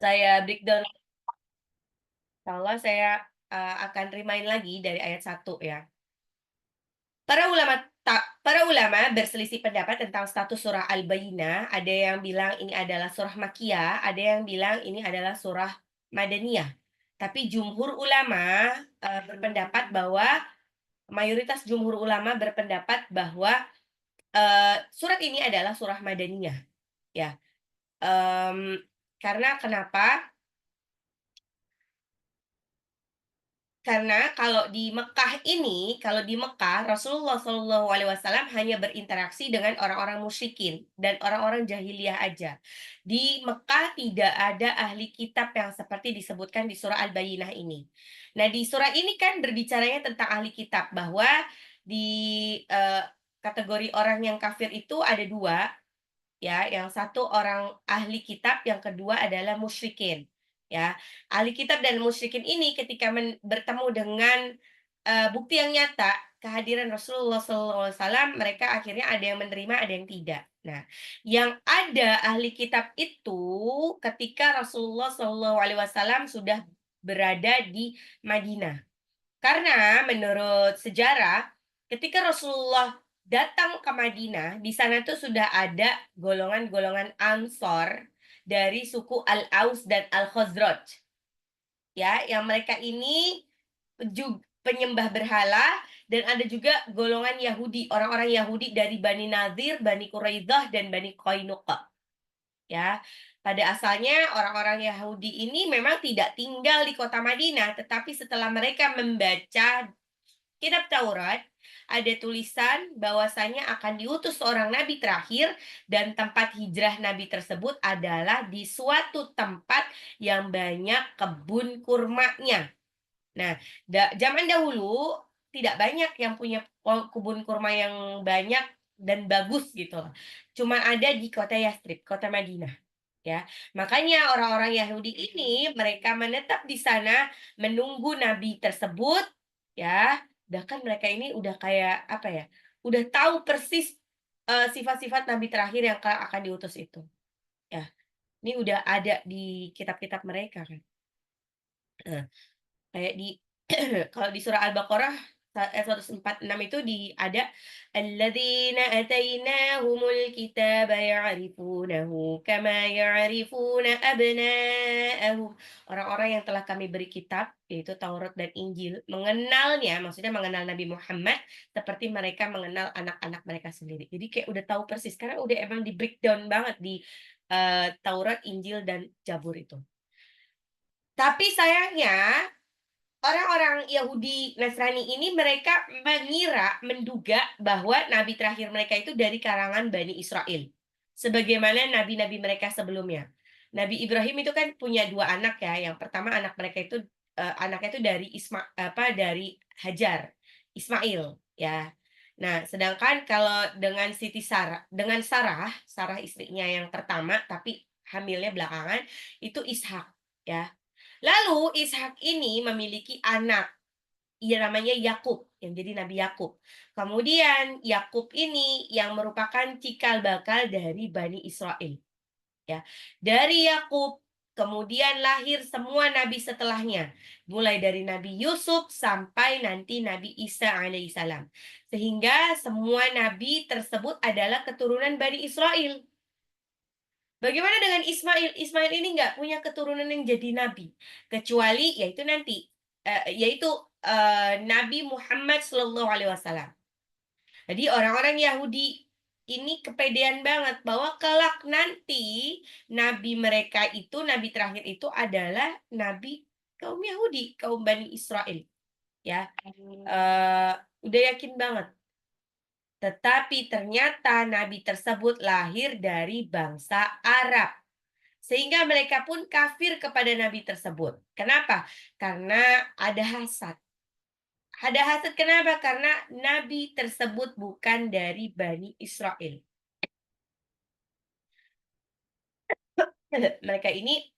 Saya breakdown, kalau saya akan remind lagi dari ayat 1 ya. Para ulama berselisih pendapat tentang status surah Al-Bayyinah. Ada yang bilang ini adalah surah Makkiyah, ada yang bilang ini adalah surah Madaniyah. Tapi jumhur ulama berpendapat bahwa mayoritas jumhur ulama berpendapat bahwa surat ini adalah surah Madaniyah, ya. Karena kenapa? Karena kalau di Mekah Rasulullah SAW hanya berinteraksi dengan orang-orang musyrikin dan orang-orang jahiliyah aja. Di Mekah tidak ada ahli kitab yang seperti disebutkan di surah Al-Bayyinah ini. Nah, di surah ini kan berbicaranya tentang ahli kitab, bahwa di kategori orang yang kafir itu ada dua, ya. Yang satu orang ahli kitab, yang kedua adalah musyrikin, ya. Ahli kitab dan musyrikin ini ketika bertemu dengan bukti yang nyata kehadiran Rasulullah SAW, mereka akhirnya ada yang menerima, ada yang tidak. Nah, yang ada ahli kitab itu ketika Rasulullah SAW sudah berada di Madinah. Karena menurut sejarah, ketika Rasulullah datang ke Madinah, di sana tuh sudah ada golongan-golongan Ansor dari suku Al-Aus dan Al-Khazraj. Ya, yang mereka ini penyembah berhala, dan ada juga golongan Yahudi, orang-orang Yahudi dari Bani Nadir, Bani Quraidah, dan Bani Qainuqa. Ya, pada asalnya orang-orang Yahudi ini memang tidak tinggal di kota Madinah, tetapi setelah mereka membaca kitab Taurat, ada tulisan bahwasanya akan diutus seorang nabi terakhir, dan tempat hijrah nabi tersebut adalah di suatu tempat yang banyak kebun kurmanya. Nah, zaman dahulu tidak banyak yang punya kebun kurma yang banyak dan bagus gitu loh. Cuma ada di kota Yastrib, kota Madinah, ya. Makanya orang-orang Yahudi ini mereka menetap di sana menunggu nabi tersebut, ya. Bahkan mereka ini udah kayak apa ya? Udah tahu persis sifat-sifat nabi terakhir yang akan diutus itu, ya. Ini udah ada di kitab-kitab mereka kan. Nah, kayak di kalau di surah Al-Baqarah ayat 146 itu ada alladzina atainahumul kitaba ya'rifunahu kama ya'rifuna abna'ahum. Orang-orang yang telah kami beri kitab, yaitu Taurat dan Injil, mengenalnya, maksudnya mengenal Nabi Muhammad seperti mereka mengenal anak-anak mereka sendiri. Jadi kayak udah tahu persis karena udah emang di breakdown banget di Taurat, Injil, dan Zabur itu. Tapi sayangnya orang-orang Yahudi Nasrani ini mereka menduga bahwa nabi terakhir mereka itu dari kalangan Bani Israel. Sebagaimana nabi-nabi mereka sebelumnya. Nabi Ibrahim itu kan punya dua anak ya. Yang pertama anak mereka itu anaknya itu dari Hajar, Ismail, ya. Nah, sedangkan kalau dengan Sarah istrinya yang pertama tapi hamilnya belakangan, itu Ishak, ya. Lalu Ishak ini memiliki anak, ia namanya Yakub, yang jadi Nabi Yakub. Kemudian Yakub ini yang merupakan cikal bakal dari Bani Israel. Ya, dari Yakub kemudian lahir semua nabi setelahnya, mulai dari Nabi Yusuf sampai nanti Nabi Isa alaihissalam. Sehingga semua nabi tersebut adalah keturunan Bani Israel. Bagaimana dengan Ismail? Ismail ini nggak punya keturunan yang jadi nabi, kecuali yaitu Nabi Muhammad SAW. Jadi orang-orang Yahudi ini kepedean banget bahwa kelak nanti nabi mereka itu, nabi terakhir itu adalah nabi kaum Yahudi, kaum Bani Israel. Ya, udah yakin banget. Tetapi ternyata nabi tersebut lahir dari bangsa Arab. Sehingga mereka pun kafir kepada nabi tersebut. Kenapa? Karena ada hasad. Ada hasad kenapa? Karena nabi tersebut bukan dari Bani Israel. Mereka ini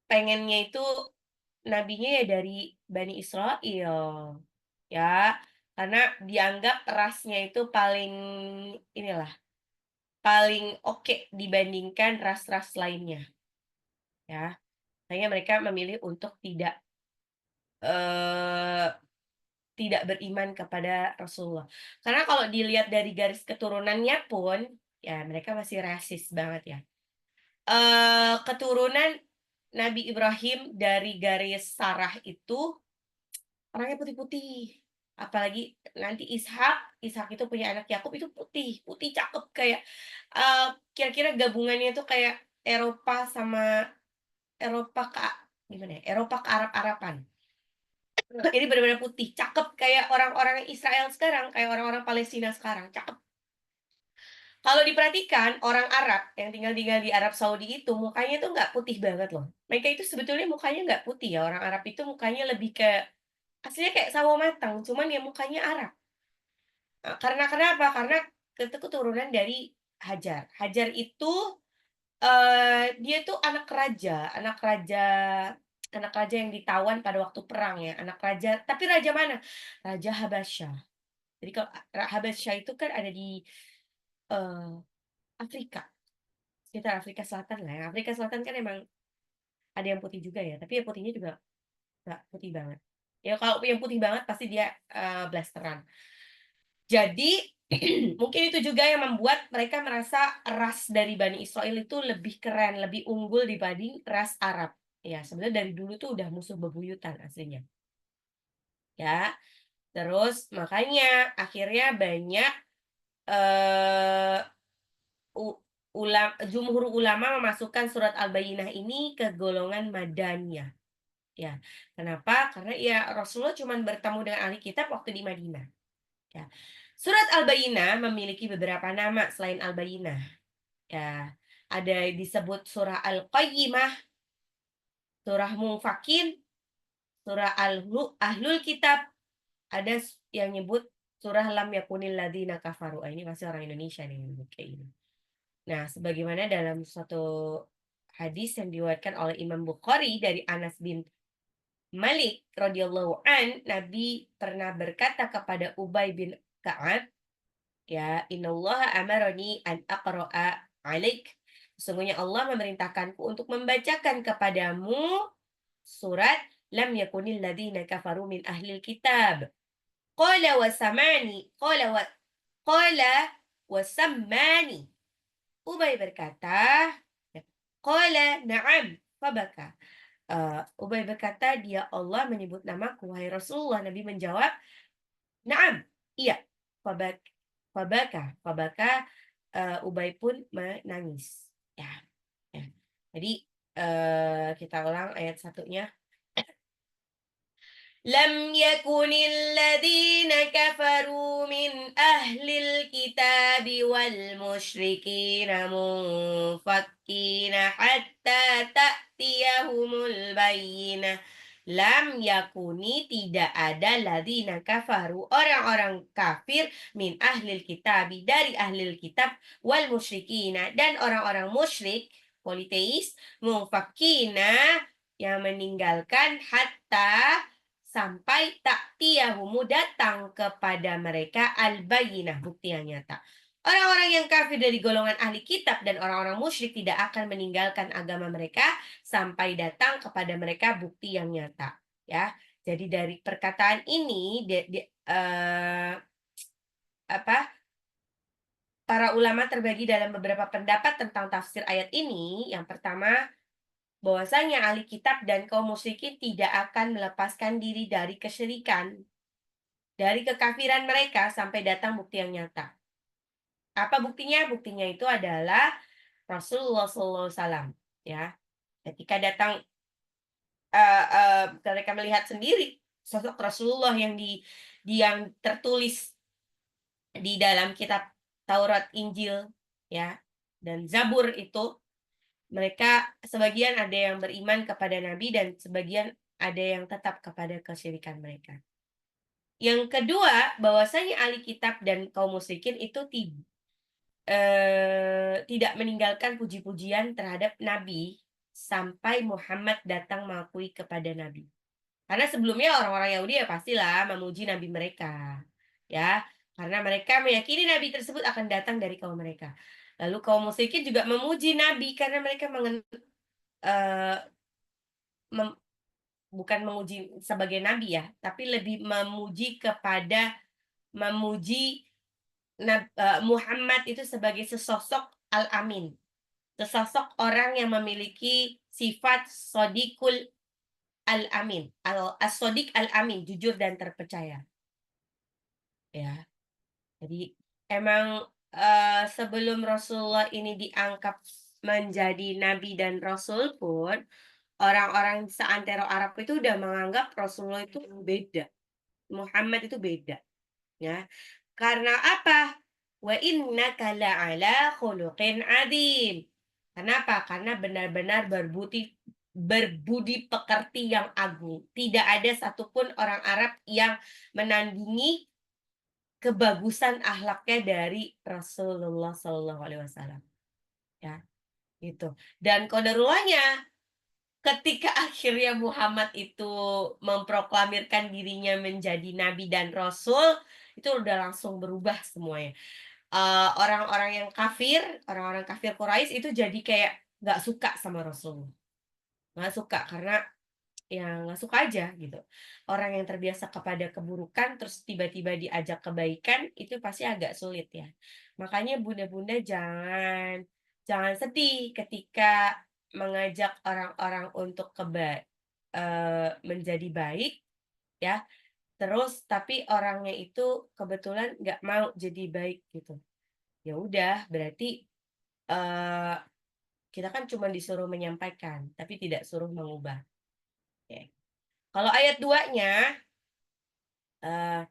pengennya itu nabinya ya dari Bani Israel. Ya, karena dianggap rasnya itu paling oke dibandingkan ras-ras lainnya. ya. Makanya mereka memilih untuk eee, tidak beriman kepada Rasulullah. Karena kalau dilihat dari garis keturunannya pun, ya mereka masih rasis banget ya. Keturunan Nabi Ibrahim dari garis Sarah itu orangnya putih-putih. Apalagi nanti Ishak itu punya anak Yakub itu putih, putih cakep kayak, kira-kira gabungannya itu kayak Eropa sama Eropa ke gimana ya, Eropa ke Arab-Araban. Ini bener-bener putih, cakep kayak orang-orang Israel sekarang, kayak orang-orang Palestina sekarang, cakep. Kalau diperhatikan orang Arab yang tinggal-tinggal di Arab Saudi itu mukanya tuh nggak putih banget loh. Mereka itu sebetulnya mukanya nggak putih ya, orang Arab itu mukanya lebih ke aslinya kayak sawo matang, cuman ya mukanya Arab. Karena kenapa? Karena itu keturunan dari Hajar. Hajar itu, dia tuh anak raja yang ditawan pada waktu perang ya, anak raja tapi raja mana? Raja Habasyah. Jadi kalau Habasyah itu kan ada di, eee, Afrika, sekitar Afrika Selatan lah ya. Afrika Selatan kan emang ada yang putih juga ya, tapi yang putihnya juga nggak putih banget. Ya kalau yang putih banget pasti dia, blasteran. Jadi, mungkin itu juga yang membuat mereka merasa ras dari Bani Israil itu lebih keren, lebih unggul dibanding ras Arab. Ya, sebenarnya dari dulu tuh udah musuh bebuyutan aslinya, ya. Terus makanya akhirnya banyak, eee, u jumhur ulama memasukkan surat Al-Bayyinah ini ke golongan Madaniyah, ya. Kenapa? Karena ya Rasulullah cuman bertemu dengan ahli kitab waktu di Madinah. Ya. Surat Al-Bayyinah memiliki beberapa nama selain Al-Bayyinah, ya. Ada disebut surah Al-Qayyimah, surah Mumfakin, surah Ahlul Kitab, ada yang nyebut surah Lam Yakunil Ladzina Kafaru. Ini pasti orang Indonesia nih yang nyebut kayak gini. Nah, sebagaimana dalam suatu hadis yang diriwayatkan oleh Imam Bukhari dari Anas bin Malik radhiyallahu an, Nabi pernah berkata kepada Ubay bin Ka'ab, ya, innallaha amarani an aqra'a 'alaik. Sesungguhnya Allah memerintahkanku untuk membacakan kepadamu surat lam yakunil ladzina kafaru min ahlil kitab. Qala wa samani, qala wa sammani. Ubay berkata, ya, qala na'am, fabaka. Ubay berkata, dia Allah menyebut namaku, wahai Rasulullah. Nabi menjawab, na'am, iya. Fabak fabaka fabaka, Ubay pun menangis. Ya, ya. Jadi, kita ulang ayat satunya. Lam yakunil ladzina kafaru min ahlil kitabi wal musyrikina munfakkina hatta ta'tiyahumul bayyinah. Lam yakuni tidak ada ladzina kafaru orang-orang kafir min ahlil kitabi dari ahlil kitab wal musyrikina dan orang-orang musyrik politeis munfakkina yang meninggalkan hatta sampai ta'tiyahumu datang kepada mereka al-bayyinah bukti yang nyata. Orang-orang yang kafir dari golongan ahli kitab dan orang-orang musyrik tidak akan meninggalkan agama mereka sampai datang kepada mereka bukti yang nyata, ya. Jadi dari perkataan ini apa para ulama terbagi dalam beberapa pendapat tentang tafsir ayat ini. Yang pertama, bahwasanya ahli kitab dan kaum musyrikin tidak akan melepaskan diri dari kesyirikan, dari kekafiran mereka sampai datang bukti yang nyata. Apa buktinya? Buktinya itu adalah Rasulullah SAW, ya. Ketika datang, mereka melihat sendiri sosok Rasulullah yang tertulis di dalam kitab Taurat, Injil, ya, dan Zabur itu, mereka sebagian ada yang beriman kepada Nabi dan sebagian ada yang tetap kepada kesyirikan mereka. Yang kedua, bahwasanya ahli kitab dan kaum musyrikin itu tidak meninggalkan puji-pujian terhadap Nabi sampai Muhammad datang mengakui kepada Nabi. Karena sebelumnya orang-orang Yahudi ya pastilah memuji Nabi mereka, ya. Karena mereka meyakini Nabi tersebut akan datang dari kaum mereka. Lalu kaum musyrikin juga memuji Nabi karena mereka eee, mem bukan memuji sebagai nabi ya, tapi lebih memuji Muhammad itu sebagai sesosok al-amin, sesosok orang yang memiliki sifat shodiqul al-amin, as-shodiq al-amin, jujur dan terpercaya, ya. Jadi emang, sebelum Rasulullah ini diangkat menjadi nabi dan rasul pun, orang-orang seantero Arab itu udah menganggap Rasulullah itu beda, Muhammad itu beda, ya. Karena apa? Wa innaka la'ala khuluqin adzim. Kenapa? Karena benar-benar berbudi pekerti yang agung. Tidak ada satupun orang Arab yang menandingi kebagusan akhlaknya dari Rasulullah Shallallahu Alaihi Wasallam, ya, gitu. Dan qadarullah ketika akhirnya Muhammad itu memproklamirkan dirinya menjadi nabi dan rasul, itu udah langsung berubah semuanya. Orang-orang kafir Quraisy itu jadi kayak nggak suka sama Rasulullah, nggak suka karena ya nggak suka aja gitu. Orang yang terbiasa kepada keburukan terus tiba-tiba diajak kebaikan itu pasti agak sulit ya. Makanya bunda-bunda jangan jangan sedih ketika mengajak orang-orang untuk menjadi baik ya, terus tapi orangnya itu kebetulan nggak mau jadi baik gitu. Ya udah berarti, eee, kita kan cuma disuruh menyampaikan, tapi tidak suruh mengubah, oke. Kalau ayat 2-nya, eee,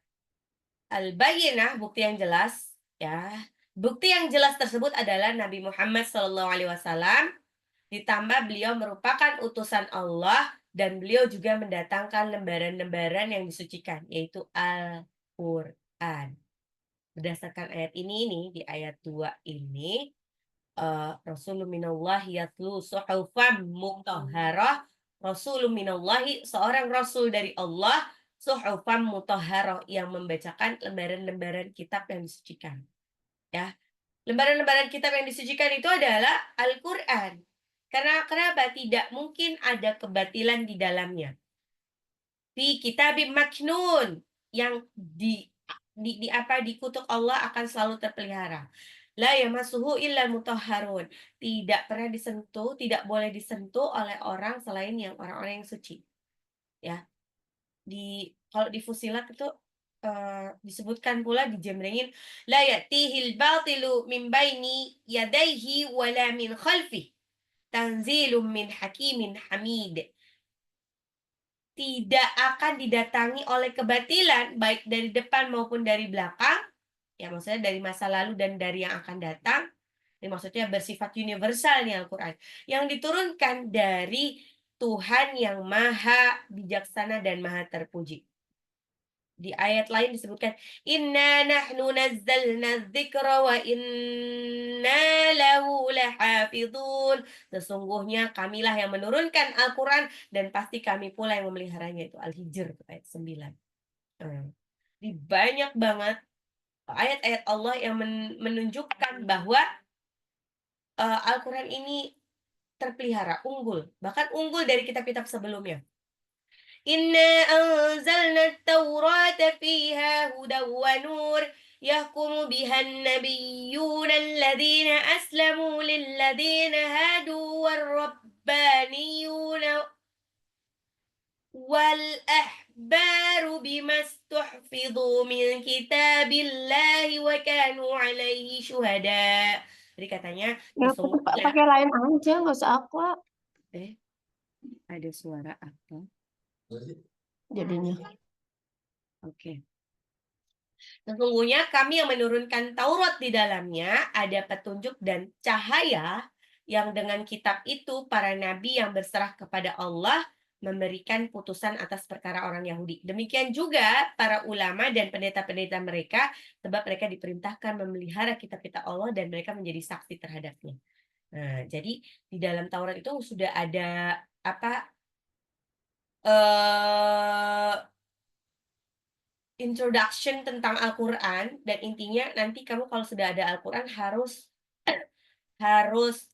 al-bayyinah, bukti yang jelas, ya. Bukti yang jelas tersebut adalah Nabi Muhammad SAW, ditambah beliau merupakan utusan Allah dan beliau juga mendatangkan lembaran-lembaran yang disucikan, yaitu Al-Qur'an. Berdasarkan ayat ini nih, di ayat 2 ini, Rasulun minallahi yatlu suhufan mutahharah, Rasulun minallahi, seorang rasul dari Allah, suhufan mutahharah, yang membacakan lembaran-lembaran kitab yang disucikan, ya. Lembaran-lembaran kitab yang disucikan itu adalah Al-Qur'an. Karena kenapa? Tidak mungkin ada kebatilan di dalamnya. Fi kitabim maknun, yang dikutuk Allah akan selalu terpelihara. La yamassuhu illal mutahharun. Tidak pernah disentuh, tidak boleh disentuh oleh orang selain yang orang-orang yang suci. Ya, kalau di Fusilat itu disebutkan pula dijemrengin, la ya'tihil batilu min baini yadayhi wala min khalfih, tanzilum min hakimin hamid. Tidak akan didatangi oleh kebatilan, baik dari depan maupun dari belakang, ya maksudnya dari masa lalu dan dari yang akan datang. Ini maksudnya bersifat universal nih Al-Quran. Yang diturunkan dari Tuhan yang maha bijaksana dan maha terpuji. Di ayat lain disebutkan, Inna nahnu nazzalna dzikra wa inna lahu lahafidhun. Sesungguhnya kamilah yang menurunkan Al-Quran dan pasti kami pula yang memeliharanya. Itu Al-Hijr ayat 9. Di banyak banget ayat-ayat Allah yang menunjukkan bahwa Al-Quran ini terpelihara, unggul. Bahkan unggul dari kitab-kitab sebelumnya. Inna anzalna at-taurata fiha hudan wa nur yahkumu biha an-nabiyyuna alladhina aslamu lilladhina hadu war-rabbaniyuna wal ahbaru bima istuhfidhu min kitabillahi wa kanu alaihi syuhada. Jadi katanya Ya, sesungguhnya pakai lain aja, nggak usah Aqua ada suara apa? jadinya. Oke. Sesungguhnya kami yang menurunkan Taurat di dalamnya ada petunjuk dan cahaya yang dengan kitab itu para nabi yang berserah kepada Allah memberikan putusan atas perkara orang Yahudi. Demikian juga para ulama dan pendeta-pendeta mereka, sebab mereka diperintahkan memelihara kitab-kitab Allah dan mereka menjadi saksi terhadapnya. Nah, jadi di dalam Taurat itu sudah ada apa eh introduction tentang Al-Quran, dan intinya nanti kamu kalau sudah ada Al-Quran harus harus,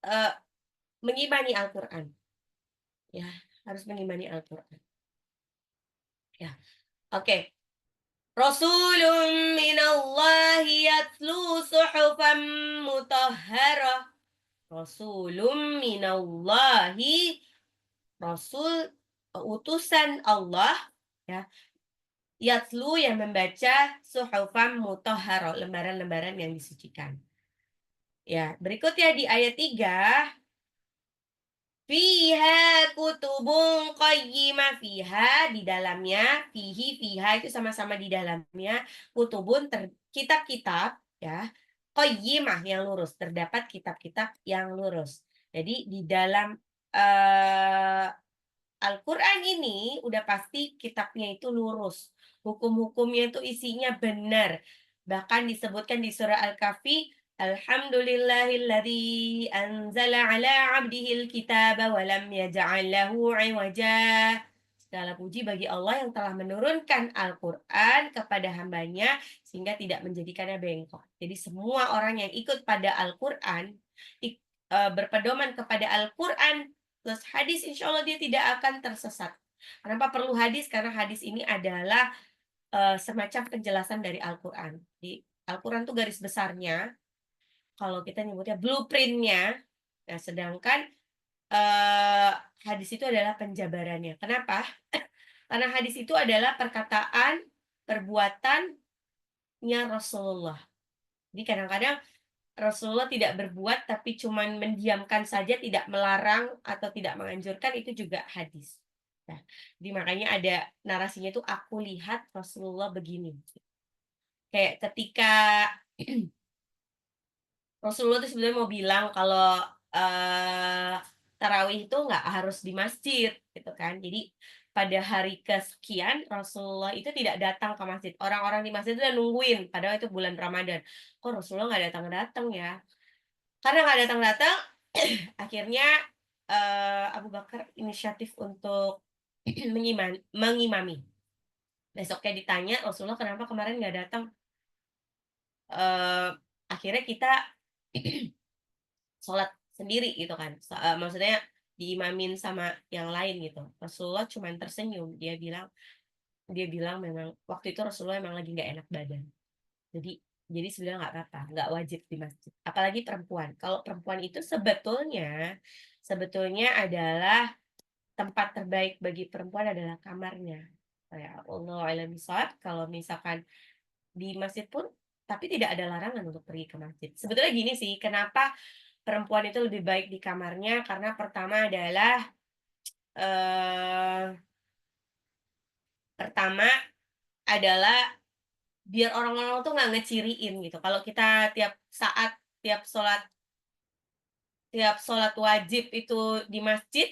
eee, mengimani Al-Qur'an, ya, harus mengimani Al-Qur'an, ya. Oke. Rasulun minallahi yatlu suhufan mutahharah. Rasulun minallahi, rasul, utusan Allah, ya, yatlu yang membaca, suhufan mutahharah, lembaran-lembaran yang disucikan. Ya, berikutnya di ayat 3, fiha kutubun qayyimah, fiha di dalamnya, fiha itu sama-sama di dalamnya, kutubun kitab-kitab, ya, qayyimah yang lurus, terdapat kitab-kitab yang lurus. Jadi di dalam eh, Al-Quran ini udah pasti kitabnya itu lurus, hukum-hukumnya itu isinya benar. Bahkan disebutkan di surah Al-Kahfi, Alhamdulillahilladzi anzala ala abdihil kitaba wa lam yaj'al lahu iwaja. Segala puji bagi Allah yang telah menurunkan Al-Quran kepada hambanya sehingga tidak menjadikannya bengkok. Jadi semua orang yang ikut pada Al-Quran, berpedoman kepada Al-Quran plus hadis, insya Allah dia tidak akan tersesat. Kenapa perlu hadis? Karena hadis ini adalah semacam penjelasan dari Al-Quran. Di Al-Quran tuh garis besarnya, kalau kita nyebutnya blueprintnya. Nah, sedangkan eh, hadis itu adalah penjabarannya. Kenapa? Karena hadis itu adalah perkataan, perbuatannya Rasulullah. Jadi kadang-kadang Rasulullah tidak berbuat tapi cuman mendiamkan saja, tidak melarang atau tidak menganjurkan, itu juga hadis. Nah, jadi makanya ada narasinya itu aku lihat Rasulullah begini. Kayak ketika Rasulullah itu sebenarnya mau bilang kalau tarawih itu nggak harus di masjid gitu kan. Jadi pada hari kesekian Rasulullah itu tidak datang ke masjid. Orang-orang di masjid itu udah nungguin, padahal itu bulan Ramadan. Kok Rasulullah nggak datang-datang ya? Karena nggak datang-datang, akhirnya Abu Bakar inisiatif untuk mengimami. Besoknya ditanya, Rasulullah kenapa kemarin nggak datang? Eh, Akhirnya kita sholat sendiri gitu kan. Maksudnya diimamin sama yang lain gitu. Rasulullah cuma tersenyum. Dia bilang memang waktu itu Rasulullah emang lagi nggak enak badan. Jadi sebenarnya nggak apa-apa, nggak wajib di masjid. Apalagi perempuan. Kalau perempuan itu sebetulnya adalah tempat terbaik bagi perempuan adalah kamarnya. Ya Allah alam bisawab, kalau misalkan di masjid pun, tapi tidak ada larangan untuk pergi ke masjid. Sebetulnya gini sih, kenapa perempuan itu lebih baik di kamarnya? Karena pertama adalah eh, pertama adalah biar orang-orang tuh nggak ngeciriin gitu. Kalau kita tiap sholat wajib itu di masjid,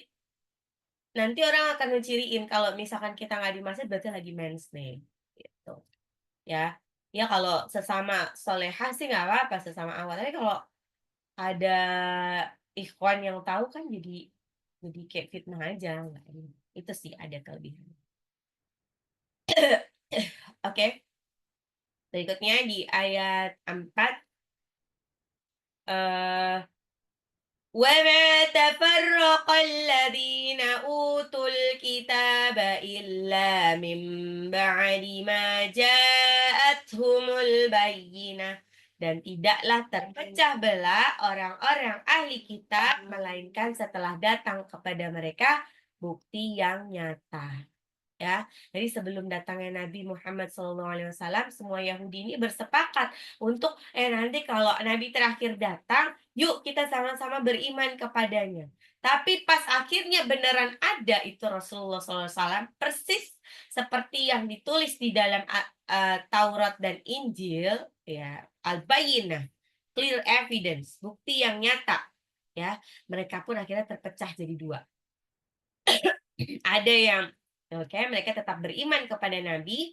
nanti orang akan ngeciriin kalau misalkan kita nggak di masjid berarti lagi mens nih, gitu. Ya, ya kalau sesama solehah sih nggak apa-apa, sesama awal. Tapi kalau ada ikhwan yang tahu kan jadi kayak fitnah aja. Nggak ini. Itu sih ada kelebihan. Oke, berikutnya di ayat 4. eh وما تفرق الذين أوتوا الكتاب إلا من بعد ما جاءتهم البينة. Dan tidaklah terpecah belah orang-orang ahli kitab melainkan setelah datang kepada mereka bukti yang nyata. Ya, jadi sebelum datangnya Nabi Muhammad SAW, semua Yahudi ini bersepakat untuk nanti kalau Nabi terakhir datang, yuk kita sama-sama beriman kepadanya. Tapi pas akhirnya beneran ada itu Rasulullah SAW, persis seperti yang ditulis di dalam Taurat dan Injil, ya, al-bayyinah, clear evidence, bukti yang nyata, ya, mereka pun akhirnya terpecah jadi dua. Ada yang oke, mereka tetap beriman kepada Nabi,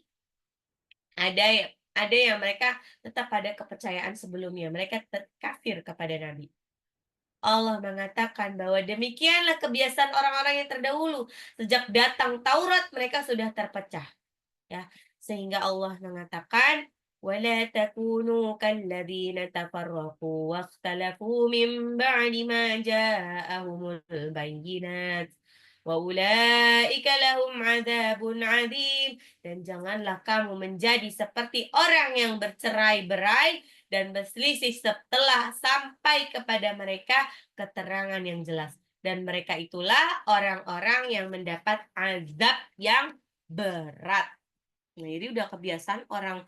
ada yang mereka tetap pada kepercayaan sebelumnya, mereka tetap kafir kepada Nabi. Allah mengatakan bahwa demikianlah kebiasaan orang-orang yang terdahulu. Sejak datang Taurat mereka sudah terpecah, ya. Sehingga Allah mengatakan, ولا تكونوا كالذين تفرقوا واختلفوا من بعد ما جاءهم البينات وأولئك لهم عذاب عظيم. Dan janganlah kamu menjadi seperti orang yang bercerai-berai dan berselisih setelah sampai kepada mereka keterangan yang jelas. Dan mereka itulah orang-orang yang mendapat azab yang berat. Nah, jadi udah kebiasaan orang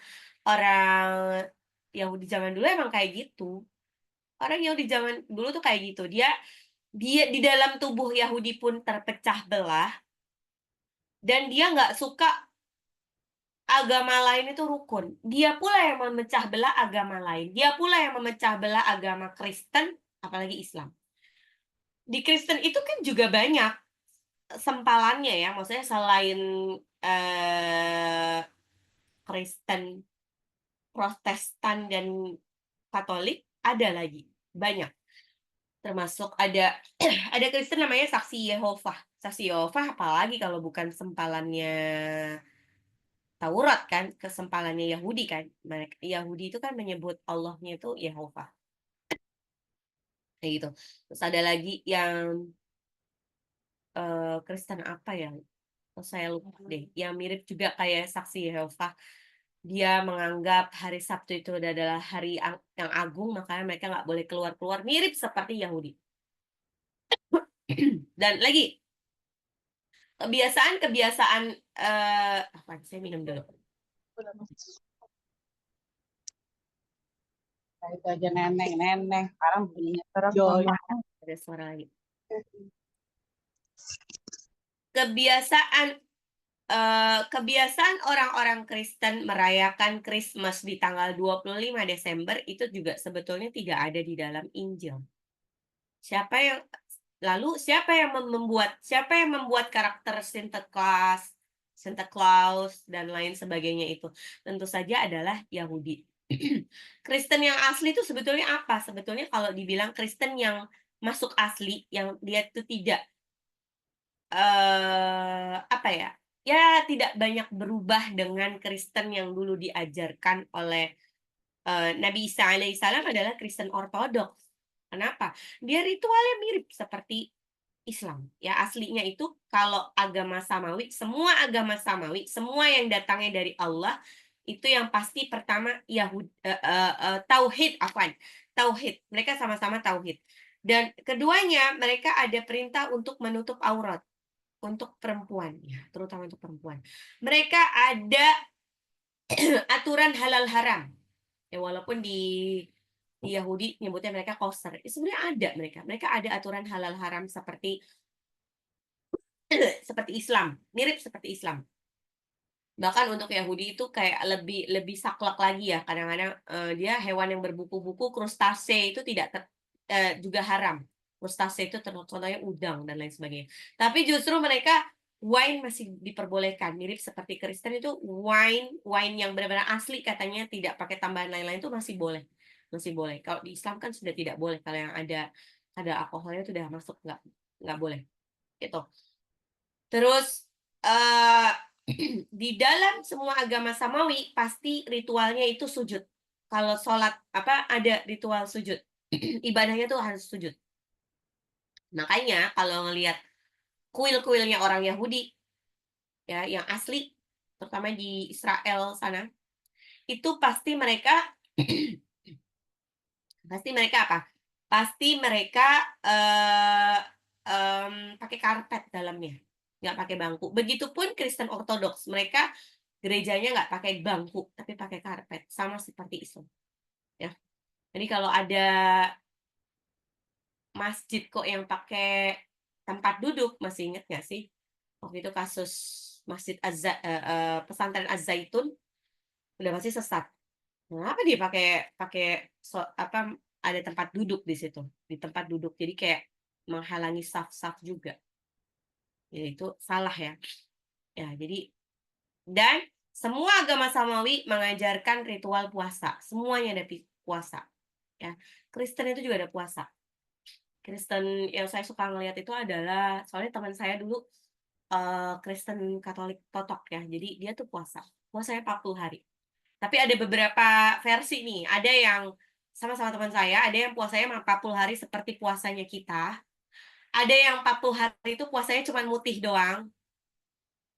Yahudi zaman dulu emang kayak gitu. Orang Yahudi zaman dulu tuh kayak gitu. Dia dia di dalam tubuh Yahudi pun terpecah belah dan dia nggak suka agama lain itu rukun. Dia pula yang memecah belah agama lain. Dia pula yang memecah belah agama Kristen, apalagi Islam. Di Kristen itu kan juga banyak sempalannya ya. Maksudnya selain eh, Kristen, Protestan dan Katolik ada lagi banyak. Termasuk ada ada Kristen namanya Saksi Yehova. Saksi Yehova apalagi kalau bukan sempalannya Taurat kan, kesempalannya Yahudi kan. Mereka Yahudi itu kan menyebut Allahnya itu Yehova. Kayak gitu. Terus ada lagi yang Kristen apa ya? Oh, saya lupa deh. Yang mirip juga kayak Saksi Yehova. Dia menganggap hari Sabtu itu adalah hari yang agung, makanya mereka nggak boleh keluar-keluar. Mirip seperti Yahudi. Dan lagi kebiasaan-kebiasaan apa? Saya minum dulu. Nah, itu aja neneng sekarang bunyinya Orang joy. mama. Ada suara lagi. Kebiasaan kebiasaan orang-orang Kristen merayakan Christmas di tanggal 25 Desember itu juga sebetulnya tidak ada di dalam Injil. Siapa yang siapa yang membuat karakter Santa Claus dan lain sebagainya itu? Tentu saja adalah Yahudi. Kristen yang asli itu sebetulnya apa? Sebetulnya kalau dibilang Kristen yang masuk asli, yang dia itu tidak apa ya? Ya tidak banyak berubah dengan Kristen yang dulu diajarkan oleh Nabi Isa alaihissalam adalah Kristen ortodoks. Kenapa? Dia ritualnya mirip seperti Islam. Ya aslinya itu kalau agama samawi, semua yang datangnya dari Allah itu yang pasti pertama tauhid, afwan. Tauhid. Mereka sama-sama tauhid. Dan keduanya mereka ada perintah untuk menutup aurat untuk perempuan, ya, terutama untuk perempuan. Mereka ada aturan halal haram. Ya walaupun di Yahudi nyebutnya mereka koser. Sebenarnya ada mereka. Mereka ada aturan halal haram seperti seperti Islam, mirip seperti Islam. Bahkan untuk Yahudi itu kayak lebih lebih saklek lagi ya. Kadang-kadang dia hewan yang berbuku-buku, krustase itu juga haram. Krustase itu contohnya udang dan lain sebagainya. Tapi justru mereka wine masih diperbolehkan. Mirip seperti Kristen itu wine yang benar-benar asli katanya tidak pakai tambahan lain-lain itu masih boleh. Masih boleh. Kalau di Islam kan sudah tidak boleh. Kalau yang ada alkoholnya itu sudah masuk nggak boleh. Gitu. Terus eh di dalam semua agama samawi pasti ritualnya itu sujud. Kalau sholat ada ritual sujud. Ibadahnya tuh harus sujud. Makanya kalau ngelihat kuil-kuilnya orang Yahudi ya yang asli terutama di Israel sana itu pasti mereka apa? Pasti mereka eh pakai karpet dalamnya, nggak pakai bangku. Begitupun Kristen Ortodoks, mereka gerejanya nggak pakai bangku, tapi pakai karpet, sama seperti Islam. Ya, jadi kalau ada masjid kok yang pakai tempat duduk, masih ingat nggak sih? Waktu itu kasus pesantren Az-Zaitun udah pasti sesat. Kenapa dia pakai pakai ada tempat duduk di situ, di tempat duduk. Jadi kayak menghalangi saf-saf juga. Ya, itu salah ya. Ya, jadi dan semua agama samawi mengajarkan ritual puasa. Semuanya ada puasa. Ya. Kristen itu juga ada puasa. Kristen yang saya suka ngelihat itu adalah soalnya teman saya dulu Kristen Katolik totok ya. Jadi dia tuh puasa. Puasanya 40 hari. Tapi ada beberapa versi nih, ada yang sama-sama teman saya, ada yang puasanya 40 hari seperti puasanya kita, ada yang 40 hari itu puasanya cuma mutih doang.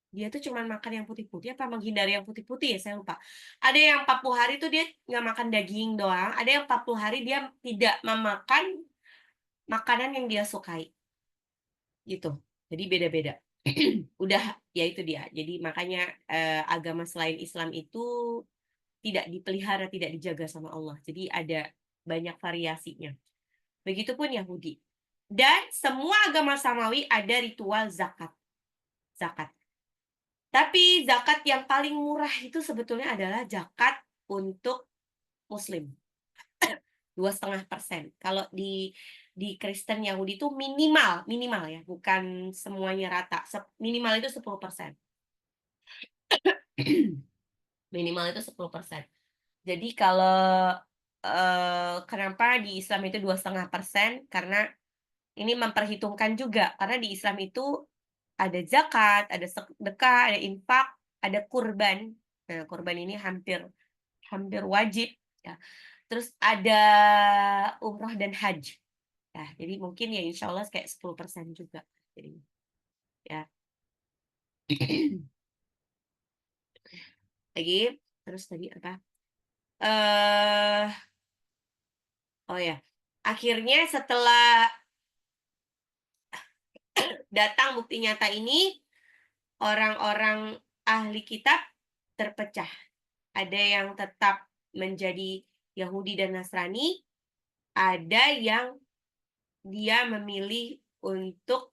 Dia tuh cuman makan yang putih-putih apa menghindari yang putih-putih ya, saya lupa. Ada yang 40 hari tuh dia nggak makan daging doang, ada yang 40 hari dia tidak memakan makanan yang dia sukai, gitu. Jadi beda-beda. Udah, ya itu dia. Jadi makanya, agama selain Islam itu tidak dipelihara, tidak dijaga sama Allah. Jadi ada banyak variasinya. Begitupun Yahudi. Dan semua agama samawi ada ritual zakat. Zakat. Tapi zakat yang paling murah itu sebetulnya adalah zakat untuk Muslim, 2,5%. Kalau di Kristen Yahudi itu minimal ya, bukan semuanya rata. Minimal itu 10%. Minimal itu 10%. Jadi kalau kenapa di Islam itu 2,5%? Karena ini memperhitungkan juga, karena di Islam itu ada zakat, ada sedekah, ada infak, ada kurban. Nah, kurban ini hampir hampir wajib ya. Terus ada umroh dan haji. Ya, jadi mungkin ya insya Allah kayak 10% juga. Jadi ya. Lagi, terus tadi apa? Eh, oh ya. Akhirnya setelah datang bukti nyata ini, orang-orang ahli kitab terpecah. Ada yang tetap menjadi Yahudi dan Nasrani, ada yang dia memilih untuk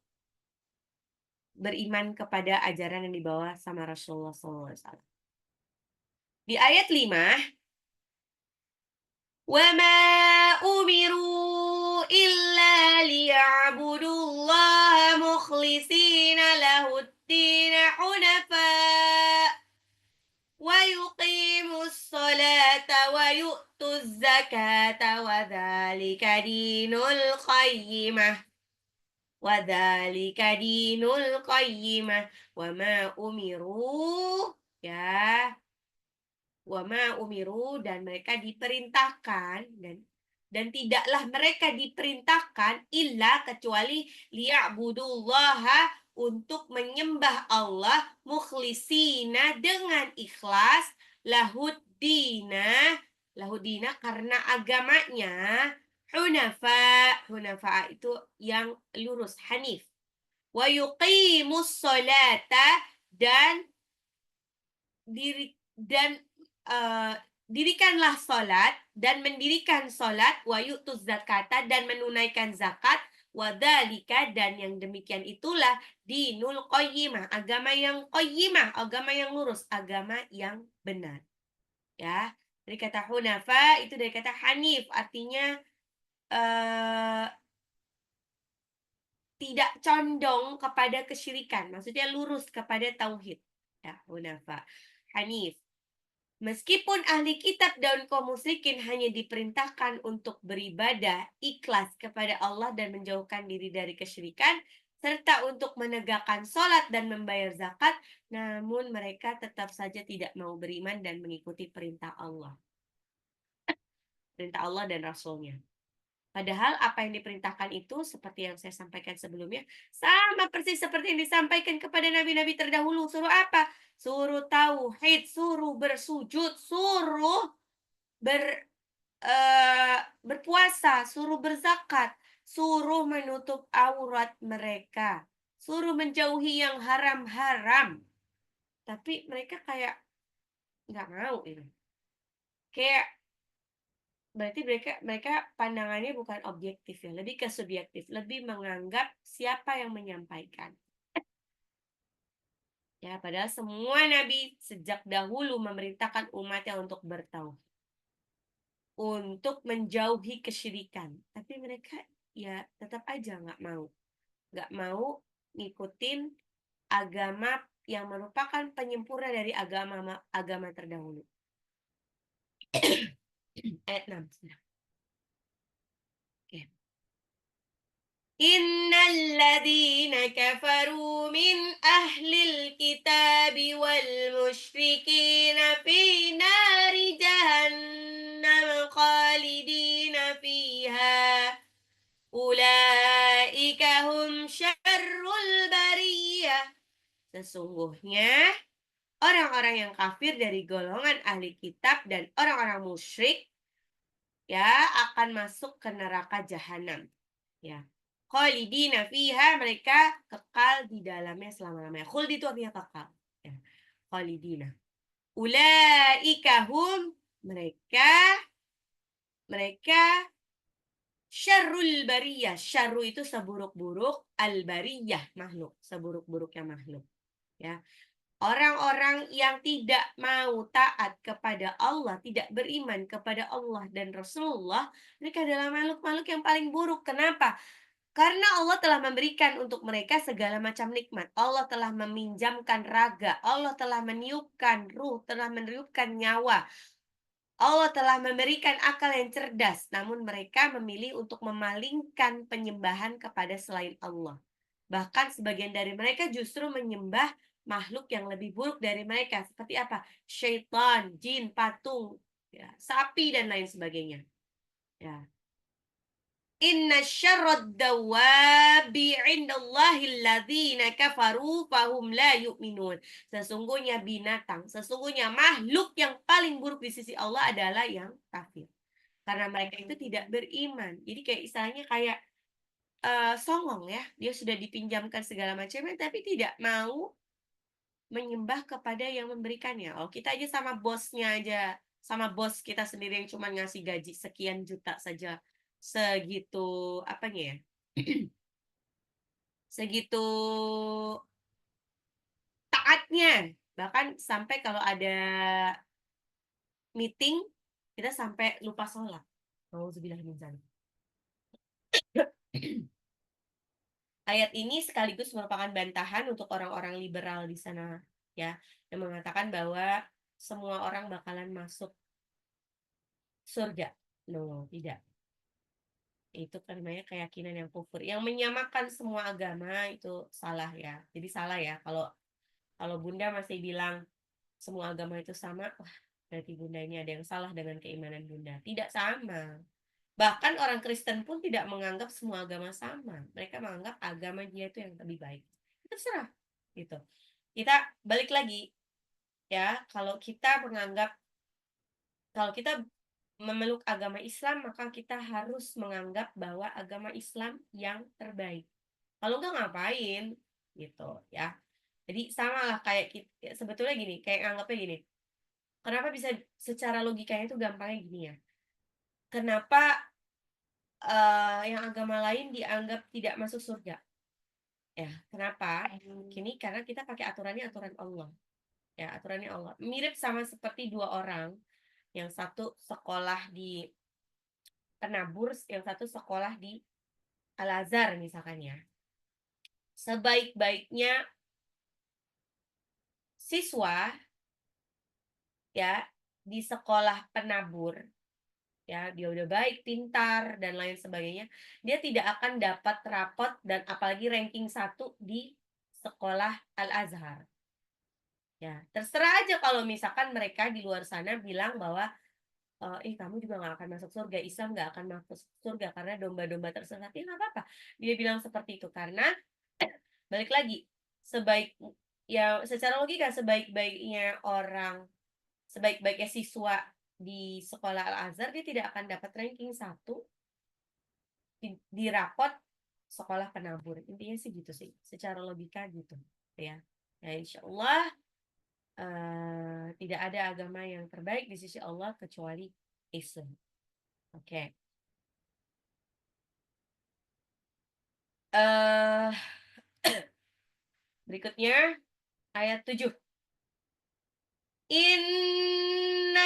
beriman kepada ajaran yang dibawa sama Rasulullah SAW. Di ayat 5, وَمَا أُمِرُوا إِلَّا لِيَعْبُدُوا اللَّهَ مُخْلِصِينَ لَهُ الدِّينَ حُنَفَاءَ وَيُقِيمُوا الصَّلَاةَ وَيُؤْتُوا الزَّكَاةَ وَذَلِكَ دِينُ الْقَيِّمَةِ وَمَا أُمِرُوا ya wama umiru dan mereka diperintahkan dan tidaklah mereka diperintahkan illa kecuali liya'budullaha untuk menyembah Allah mukhlisina dengan ikhlas lahuddina karena agamanya hunafa itu yang lurus hanif wa yuqimus sholata dan dirikanlah sholat dan mendirikan sholat wa yu'tuz zakata dan menunaikan zakat wadzalika dan yang demikian itulah dinul qayyimah, agama yang lurus, agama yang benar. Ya, dari kata hunafa itu dari kata hanif, artinya tidak condong kepada kesyirikan, maksudnya lurus kepada tauhid. Ya, hunafa, hanif. Meskipun ahli kitab dan kaum musyrikin hanya diperintahkan untuk beribadah ikhlas kepada Allah dan menjauhkan diri dari kesyirikan, serta untuk menegakkan sholat dan membayar zakat, namun mereka tetap saja tidak mau beriman dan mengikuti perintah Allah dan Rasulnya. Padahal apa yang diperintahkan itu seperti yang saya sampaikan sebelumnya, sama persis seperti yang disampaikan kepada nabi-nabi terdahulu. Suruh apa? Suruh tauhid, suruh bersujud, suruh berpuasa, suruh berzakat, suruh menutup aurat mereka, suruh menjauhi yang haram-haram. Tapi mereka kayak nggak mau gitu. Kayak berarti mereka pandangannya bukan objektif ya, lebih ke subjektif, lebih menganggap siapa yang menyampaikan. Ya, padahal semua nabi sejak dahulu memerintahkan umatnya untuk bertauhid, untuk menjauhi kesyirikan. Tapi mereka ya tetap aja nggak mau ngikutin agama yang merupakan penyempurna dari agama terdahulu. Ayat 6. Oke. Innal ladzina kafaru min ahlil kitabi wal musyrikina fi nari bariyah. Sesungguhnya orang-orang yang kafir dari golongan ahli kitab dan orang-orang musyrik ya akan masuk ke neraka jahanam. Ya. Khalidina fiha, mereka kekal di dalamnya selama-lamanya. Khuld itu artinya kekal. Ya. Khalidina. Ulaika hum, mereka syarrul bariyah. Syarru itu seburuk-buruk, al-bariyah makhluk, seburuk-buruknya makhluk. Ya. Orang-orang yang tidak mau taat kepada Allah, tidak beriman kepada Allah dan Rasulullah, mereka adalah makhluk-makhluk yang paling buruk. Kenapa? Karena Allah telah memberikan untuk mereka segala macam nikmat. Allah telah meminjamkan raga, Allah telah meniupkan ruh, telah meniupkan nyawa. Allah telah memberikan akal yang cerdas, namun mereka memilih untuk memalingkan penyembahan kepada selain Allah. Bahkan sebagian dari mereka justru menyembah makhluk yang lebih buruk dari mereka. Seperti apa? Syaitan, jin, patung, ya, sapi, dan lain sebagainya. Ya. Inna syarrad dawabi indallahi alladzina kafaru fahum la yu'minun. Sesungguhnya binatang, sesungguhnya makhluk yang paling buruk di sisi Allah adalah yang kafir. Karena mereka itu tidak beriman. Jadi kayak istilahnya kayak songong ya. Dia sudah dipinjamkan segala macamnya tapi tidak mau menyembah kepada yang memberikannya. Oh, kita aja sama bosnya aja, sama bos kita sendiri yang cuma ngasih gaji sekian juta saja. Segitu apanya ya? Segitu taatnya. Bahkan sampai kalau ada meeting, kita sampai lupa sholat. Nauzubillah min dzalik. Ayat ini sekaligus merupakan bantahan untuk orang-orang liberal di sana, ya, yang mengatakan bahwa semua orang bakalan masuk surga. No, tidak. Itu kan namanya keyakinan yang kufur. Yang menyamakan semua agama itu salah ya. Jadi salah ya kalau kalau Bunda masih bilang semua agama itu sama, wah, berarti Bunda ini ada yang salah dengan keimanan Bunda. Tidak sama. Bahkan orang Kristen pun tidak menganggap semua agama sama. Mereka menganggap agama dia itu yang lebih baik. Terserah gitu. Kita balik lagi ya, kalau kita memeluk agama Islam, maka kita harus menganggap bahwa agama Islam yang terbaik. Kalau enggak ngapain gitu ya. Jadi samalah kayak kita, sebetulnya gini, kayak anggapnya gini. Kenapa bisa secara logikanya itu gampangnya gini ya. Kenapa yang agama lain dianggap tidak masuk surga? Ya, kenapa? Gini, karena kita pakai aturannya aturan Allah. Ya, aturannya Allah. Mirip sama seperti dua orang, yang satu sekolah di Penabur, yang satu sekolah di Al-Azhar misalkan ya. Sebaik-baiknya siswa ya di sekolah Penabur, ya dia udah baik, pintar dan lain sebagainya, dia tidak akan dapat rapot dan apalagi ranking 1 di sekolah Al-Azhar. Ya, terserah aja kalau misalkan mereka di luar sana bilang bahwa kamu juga nggak akan masuk surga, Islam nggak akan masuk surga karena domba-domba tersesat. Ya nggak apa-apa. Dia bilang seperti itu karena balik lagi, ya secara logika sebaik-baiknya siswa di sekolah Al-Azhar, dia tidak akan dapat ranking 1 di rapot sekolah Penabur. Intinya sih gitu sih, secara logika gitu ya. Ya insya Allah tidak ada agama yang terbaik di sisi Allah kecuali Islam. Oke. Berikutnya ayat 7. Innalladzina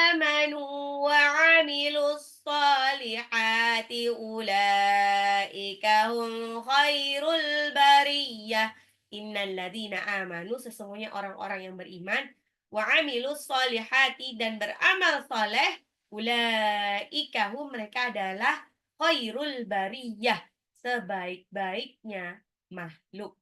amanu wa 'amilus shalihati ulaika hum khairul bariyah. Innalladzina amanu, sesungguhnya orang-orang yang beriman, wa 'amilus shalihati, dan beramal saleh, ulaika hum, mereka adalah khairul bariyah, sebaik-baiknya makhluk.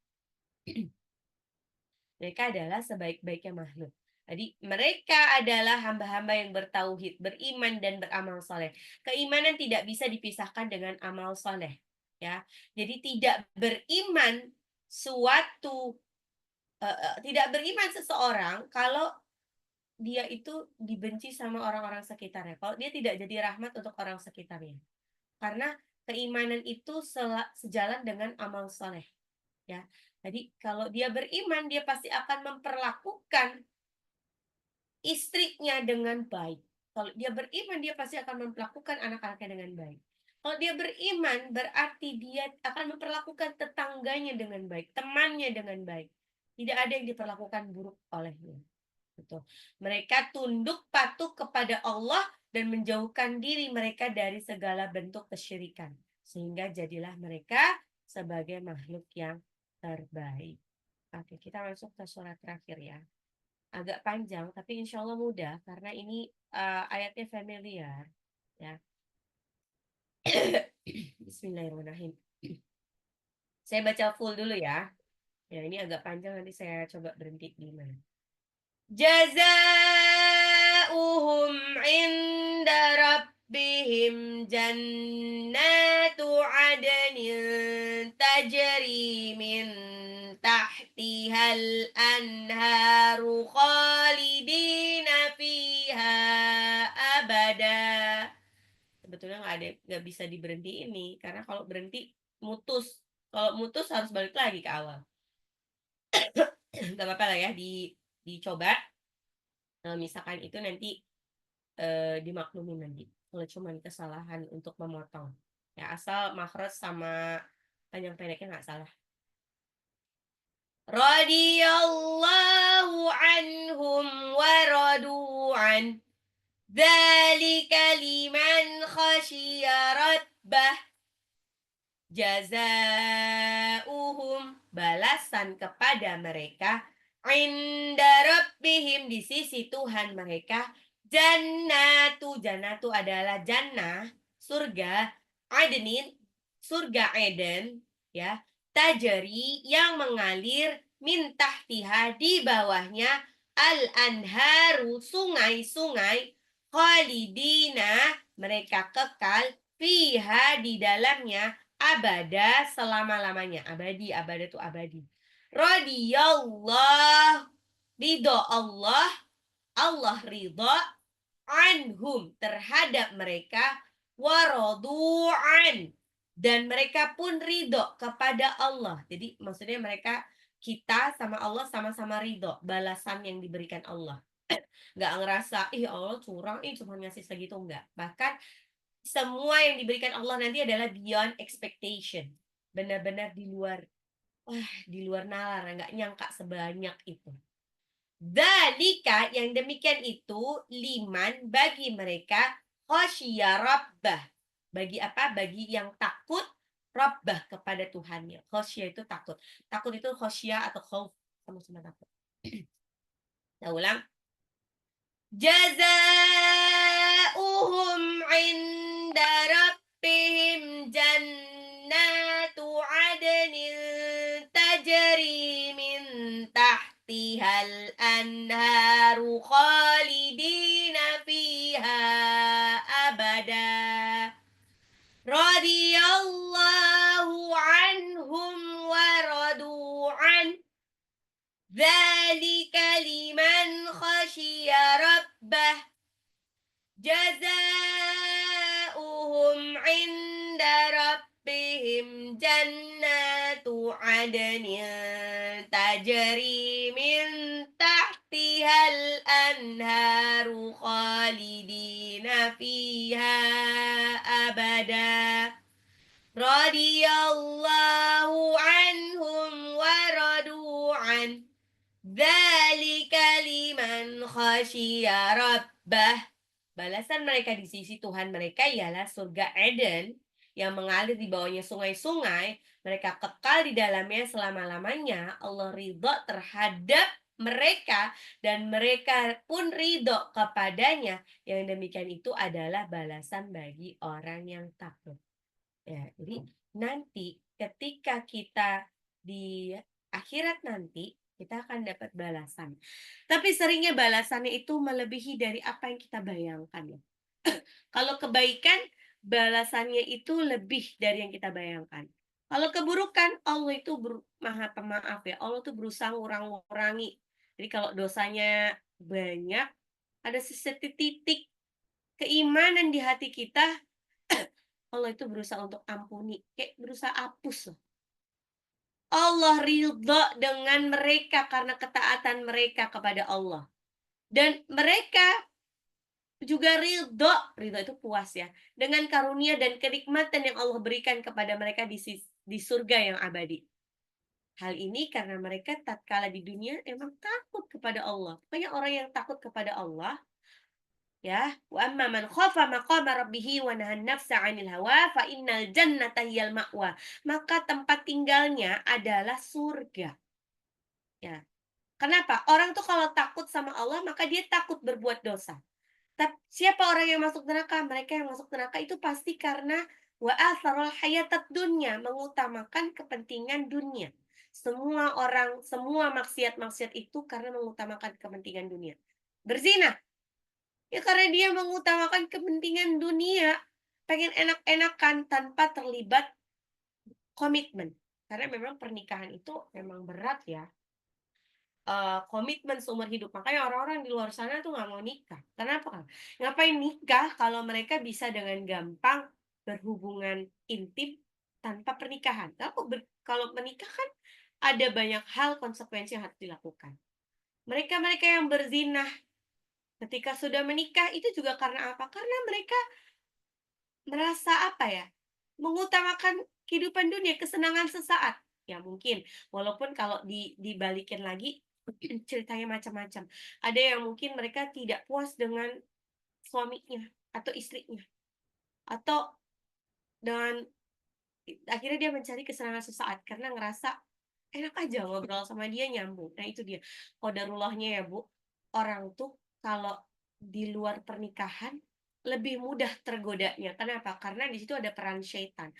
Mereka adalah sebaik-baiknya makhluk. Jadi mereka adalah hamba-hamba yang bertauhid, beriman dan beramal soleh. Keimanan tidak bisa dipisahkan dengan amal soleh. ya. Jadi tidak beriman seseorang kalau dia itu dibenci sama orang-orang sekitarnya. Kalau dia tidak jadi rahmat untuk orang sekitarnya. Karena keimanan itu sejalan dengan amal soleh, ya. Jadi kalau dia beriman, dia pasti akan memperlakukan istrinya dengan baik. Kalau dia beriman, dia pasti akan memperlakukan anak-anaknya dengan baik. Kalau dia beriman, berarti dia akan memperlakukan tetangganya dengan baik, temannya dengan baik. Tidak ada yang diperlakukan buruk olehnya. Betul. Mereka tunduk patuh kepada Allah dan menjauhkan diri mereka dari segala bentuk kesyirikan. Sehingga jadilah mereka sebagai makhluk yang terbaik. Oke, kita masuk ke surat terakhir ya. Agak panjang, tapi insya Allah mudah karena ini ayatnya familiar. Ya. Bismillahirrahmanirrahim. Saya baca full dulu ya. Ya, ini agak panjang, nanti saya coba berhenti di mana. Jazaohum inda rabbihim jannatu adnin tajri min tahtihal anharu khalidina fiha abada. Sebetulnya nggak bisa diberhentiin nih, karena kalau berhenti mutus. Kalau mutus harus balik lagi ke awal. Nggak apa-apa lah ya, dicoba. Misalkan itu nanti dimaklumin nanti kalau cuma kesalahan untuk memotong ya, asal makhraj sama panjang pendeknya nggak salah. Radiyallahu anhum wa radu an dzalika liman khasyiya rabbah. Jazaohum, balasan kepada mereka, inda rabbihim, di sisi Tuhan mereka, jannatu adalah jannah, surga, adnin, surga Eden, ya, tajri, yang mengalir, min tahtiha, di bawahnya, al anharu, sungai-sungai, khalidina, mereka kekal, fiha, di dalamnya, abada, selama-lamanya. Abadi, abada itu abadi. Radiyallah, ridho Allah, Allah ridho, anhum, terhadap mereka, waradu'an, dan mereka pun ridho kepada Allah. Jadi maksudnya mereka, kita sama Allah sama-sama ridho balasan yang diberikan Allah. Nggak ngerasa, ih Allah curang, cuma ngasih segitu, enggak. Bahkan semua yang diberikan Allah nanti adalah beyond expectation. Benar-benar di luar nalar, nggak nyangka sebanyak itu. Dzalika, yang demikian itu, liman, bagi mereka, khasyiya rabbah. Bagi apa? Bagi yang takut rabbah, kepada Tuhannya. Khasyiya itu takut. Takut itu khasyiya atau khauf, sama-sama takut. Nah, ulang. Jazaohum inda rabbihim jannatu adnin tajri min tahtihal anharu khalidina fiha abada. Radiyallahu anhum wa radu an. Dzalika liman khasyiya rabbah. Jazaohum inda rabbihim jannatu adnin tajri min tahtihal anharu khalidina fiha abada. Radiyallahu anhum wa radu an. Dzalika liman khasyiya rabbah. Balasan mereka di sisi Tuhan mereka ialah surga Eden yang mengalir di bawahnya sungai-sungai. Mereka kekal di dalamnya selama-lamanya. Allah ridho terhadap mereka dan mereka pun ridho kepadanya. Yang demikian itu adalah balasan bagi orang yang takut. Ya, jadi nanti ketika kita di akhirat nanti, kita akan dapat balasan. Tapi seringnya balasannya itu melebihi dari apa yang kita bayangkan ya. Kalau kebaikan balasannya itu lebih dari yang kita bayangkan. Kalau keburukan, Allah itu Maha Pemaaf ya, Allah tuh berusaha ngurang-ngurangi. Jadi kalau dosanya banyak, ada titik keimanan di hati kita, Allah itu berusaha untuk ampuni, kayak berusaha hapus loh. Allah ridho dengan mereka karena ketaatan mereka kepada Allah. Dan mereka juga ridho itu puas ya, dengan karunia dan kenikmatan yang Allah berikan kepada mereka di surga yang abadi. Hal ini karena mereka tatkala di dunia emang takut kepada Allah. Pokoknya orang yang takut kepada Allah, ya, wa amma man khafa maqama rabbih wa nahan nafsa 'anil hawa fa innal jannata hiyal ma'wa. Maka tempat tinggalnya adalah surga. Ya. Kenapa? Orang tuh kalau takut sama Allah maka dia takut berbuat dosa. Siapa orang yang masuk neraka? Mereka yang masuk neraka itu pasti karena wa atharul hayatad dunya, mengutamakan kepentingan dunia. Semua maksiat-maksiat itu karena mengutamakan kepentingan dunia. Berzina, ya karena dia mengutamakan kepentingan dunia, pengen enak-enakan tanpa terlibat komitmen. Karena memang pernikahan itu memang berat ya. Komitmen seumur hidup. Makanya orang-orang di luar sana tuh nggak mau nikah. Kenapa? Ngapain nikah kalau mereka bisa dengan gampang berhubungan intim tanpa pernikahan. Kalau menikah kan ada banyak hal konsekuensi yang harus dilakukan. Mereka-mereka yang berzina ketika sudah menikah itu juga karena apa? Karena mereka merasa apa ya? Mengutamakan kehidupan dunia, kesenangan sesaat. Ya mungkin, walaupun kalau dibalikin lagi ceritanya macam-macam. Ada yang mungkin mereka tidak puas dengan suaminya atau istrinya, atau dengan akhirnya dia mencari kesenangan sesaat karena ngerasa enak aja ngobrol sama dia nyambung. Nah itu dia qadarullahnya ya Bu. Orang tuh kalau di luar pernikahan lebih mudah tergodanya. Kenapa? Karena di situ ada peran setan.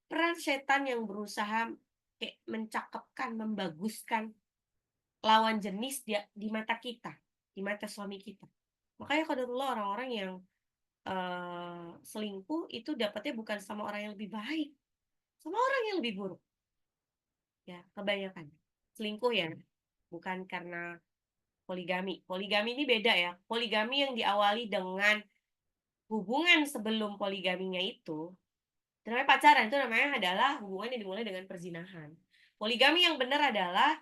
Peran setan yang berusaha kayak mencakepkan, membaguskan lawan jenis di mata kita, di mata suami kita. Makanya qadarullah orang-orang yang, selingkuh itu dapatnya bukan sama orang yang lebih baik, sama orang yang lebih buruk, ya kebanyakan. Selingkuh ya, bukan karena poligami. Poligami ini beda ya, poligami yang diawali dengan hubungan sebelum poligaminya itu namanya pacaran, itu namanya adalah hubungan yang dimulai dengan perzinahan. Poligami yang benar adalah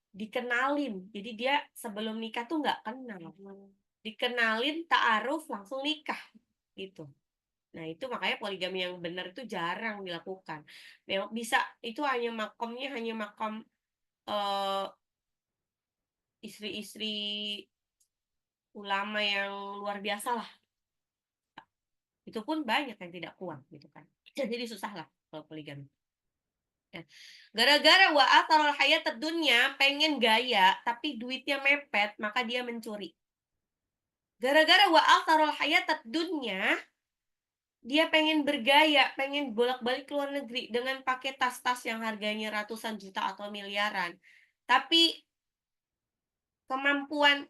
dikenalin, jadi dia sebelum nikah tuh nggak kenal. Dikenalin, ta'aruf, langsung nikah, gitu. Nah, itu makanya poligami yang benar itu jarang dilakukan. Memang bisa itu hanya makomnya hanya makam, eee, istri-istri ulama yang luar biasa lah. Itu pun banyak yang tidak kuat gitu kan. Jadi susah lah kalau poligami. Ya. Gara-gara wa atharul hayatad dunya, pengen gaya tapi duitnya mepet, maka dia mencuri. Gara-gara wa atharul hayatad dunya, dia pengen bergaya, pengen bolak-balik ke luar negeri dengan pakai tas-tas yang harganya ratusan juta atau miliaran. Tapi kemampuan,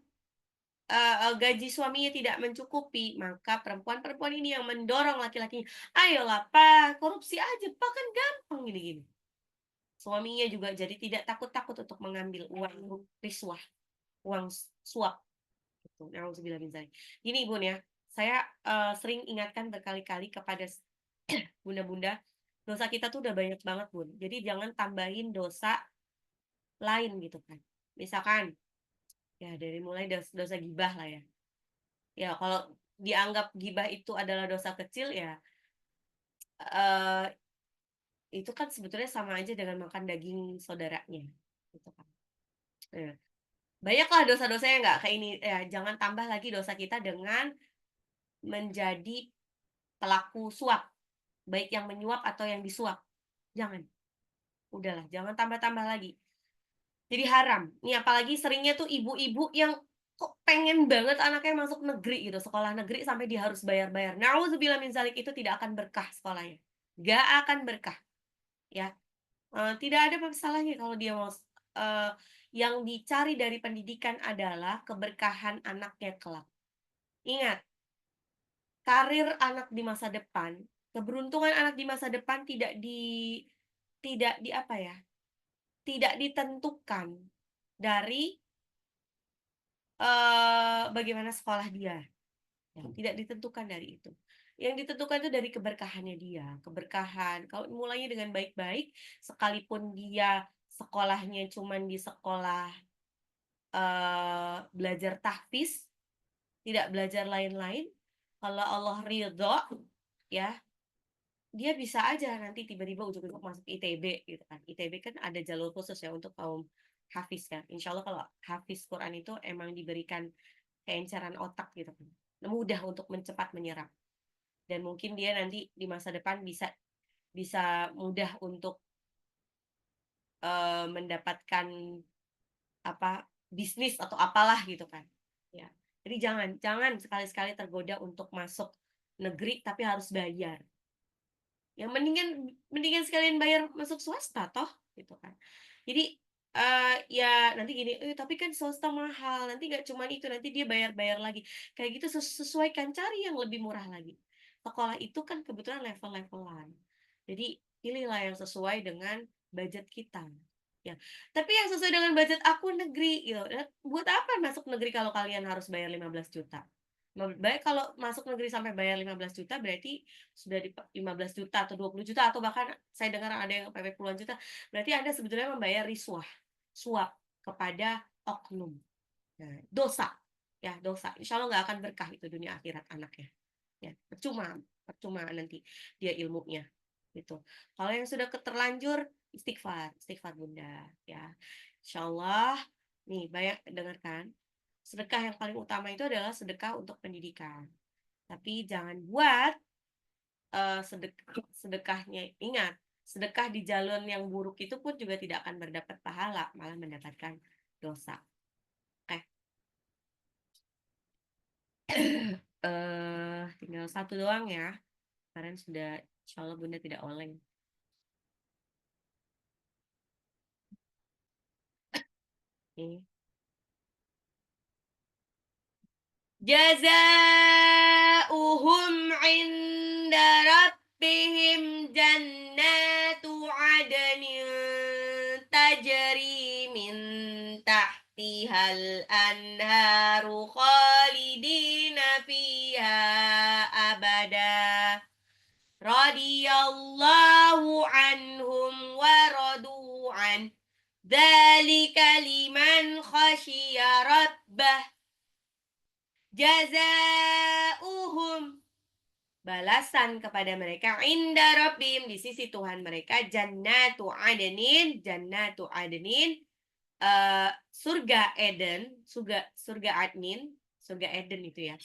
gaji suaminya tidak mencukupi, maka perempuan-perempuan ini yang mendorong laki-lakinya, "Ayolah Pak, korupsi aja Pak, kan gampang gini-gini." Suaminya juga jadi tidak takut-takut untuk mengambil uang riswah, uang suap, gitu. Nauzubillah min dzalik. Gini Bun ya, saya, sering ingatkan berkali-kali kepada bunda-bunda, dosa kita tuh udah banyak banget, Bun. Jadi jangan tambahin dosa lain gitu kan. Misalkan, ya dari mulai dosa gibah lah ya. Ya kalau dianggap gibah itu adalah dosa kecil ya, eee, itu kan sebetulnya sama aja dengan makan daging saudaranya, gitu kan. Nah, banyaklah dosa-dosa yang nggak kayak ini, ya jangan tambah lagi dosa kita dengan menjadi pelaku suap, baik yang menyuap atau yang disuap. Jangan, udahlah jangan tambah-tambah lagi. Jadi haram. Nih apalagi seringnya tuh ibu-ibu yang kok pengen banget anaknya masuk negeri gitu, sekolah negeri sampai dia harus bayar-bayar. Nauzubillah min dzalik, itu tidak akan berkah sekolahnya. Nggak akan berkah, ya. Tidak ada masalahnya kalau dia mau yang dicari dari pendidikan adalah keberkahan anaknya kelak. Ingat, karir anak di masa depan, Keberuntungan anak di masa depan tidak di apa ya, tidak ditentukan dari, bagaimana sekolah dia, ya, tidak ditentukan dari itu. Yang ditentukan itu dari keberkahannya dia, keberkahan kalau mulainya dengan baik-baik, sekalipun dia sekolahnya cuman di sekolah, belajar tahfiz, tidak belajar lain-lain, kalau Allah ridho, ya, dia bisa aja nanti tiba-tiba ujug-ujug masuk ITB gitu kan. ITB kan ada jalur khusus ya untuk kaum hafiz kan. Insya Allah kalau hafiz Quran itu emang diberikan keenceran otak gitu kan. Mudah untuk cepat menyerap. Dan mungkin dia nanti di masa depan bisa bisa mudah untuk mendapatkan apa bisnis atau apalah gitu kan. Ya. Jadi jangan jangan sekali-sekali tergoda untuk masuk negeri tapi harus bayar. Ya mendingan mendingan sekalian bayar masuk swasta toh, gitu kan. Jadi, ya nanti gini, tapi kan swasta mahal, nanti nggak cuman itu, nanti dia bayar-bayar lagi." Kayak gitu sesuaikan, cari yang lebih murah lagi. Sekolah itu kan kebetulan level-levelan. Jadi pilihlah yang sesuai dengan budget kita, ya. Tapi yang sesuai dengan budget aku negeri gitu, buat apa masuk negeri kalau kalian harus bayar 15 juta. Baik kalau masuk negeri sampai bayar 15 juta berarti sudah di 15 juta atau 20 juta atau bahkan saya dengar ada yang sampai puluhan juta, berarti Anda sebetulnya membayar riswah, suap kepada oknum. Nah, dosa, ya dosa. Insya Allah nggak akan berkah itu dunia akhirat anaknya. Ya, percuma, percuma nanti dia ilmunya, gitu. Kalau yang sudah keterlanjur, istighfar, istighfar Bunda, ya. Insya Allah, nih banyak dengarkan, sedekah yang paling utama itu adalah sedekah untuk pendidikan. Tapi jangan buat sedekahnya, ingat, sedekah di jalur yang buruk itu pun juga tidak akan mendapat pahala, malah mendapatkan dosa. Oke. Tinggal satu doang ya. Kemarin sudah, insya Allah Bunda tidak oleng. Nih. Jazaa'uhum 'inda rabbihim jannatu 'adnin tajri min tahtihal anharu khalidina fiha abada. Radiyallahu anhum wa radu an. Dzalika liman khasyiya rabbah. Jazaa'uhum, balasan kepada mereka, inda rabbim, di sisi Tuhan mereka, jannatu adnin, surga Eden, surga adnin, surga Eden itu ya,